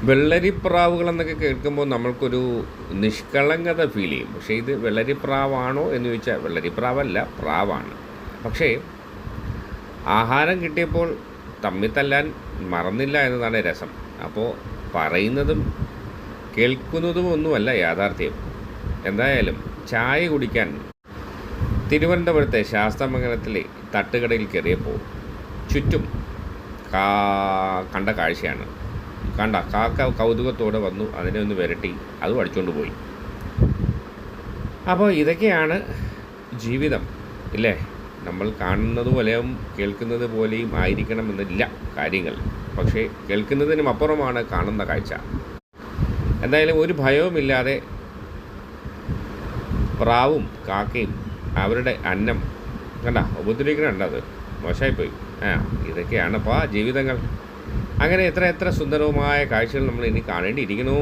വെള്ളരിപ്രാവുകളെന്നൊക്കെ കേൾക്കുമ്പോൾ നമ്മൾക്കൊരു നിഷ്കളങ്കത ഫീൽ ചെയ്യും. പക്ഷേ ഇത് വെള്ളരിപ്രാവാണോ എന്ന് ചോദിച്ചാൽ വെള്ളരിപ്രാവല്ല, പ്രാവാണ്. പക്ഷേ ആഹാരം കിട്ടിയപ്പോൾ തമ്മിൽ തല്ലാൻ മറന്നില്ല എന്നതാണ് രസം. അപ്പോൾ പറയുന്നതും കേൾക്കുന്നതും ഒന്നുമല്ല യാഥാർത്ഥ്യം. എന്തായാലും ചായ കുടിക്കാൻ തിരുവനന്തപുരത്തെ ശാസ്താമംഗലത്തിലെ തട്ടുകടയിൽ കയറിയപ്പോൾ ചുറ്റും കണ്ട കാഴ്ചയാണ്. കാക്ക കൗതുകത്തോടെ വന്നു, അതിനെ ഒന്ന് വിരട്ടി, അതും അടിച്ചുകൊണ്ട് പോയി. അപ്പോൾ ഇതൊക്കെയാണ് ജീവിതം, ഇല്ലേ? നമ്മൾ കാണുന്നത് പോലെയും കേൾക്കുന്നത് പോലെയും ആയിരിക്കണമെന്നില്ല കാര്യങ്ങൾ. പക്ഷേ കേൾക്കുന്നതിനും അപ്പുറമാണ് കാണുന്ന കാഴ്ച. എന്തായാലും ഒരു ഭയവുമില്ലാതെ പ്രാവും കാക്കയും അവരുടെ അന്നം ഉപദ്രവിക്കണുണ്ട്. അത് മോശമായിപ്പോയി. ഇതൊക്കെയാണ് അപ്പോൾ ജീവിതങ്ങൾ. അങ്ങനെ എത്ര സുന്ദരവുമായ കാഴ്ചകൾ നമ്മൾ ഇനി കാണേണ്ടിയിരിക്കുന്നു.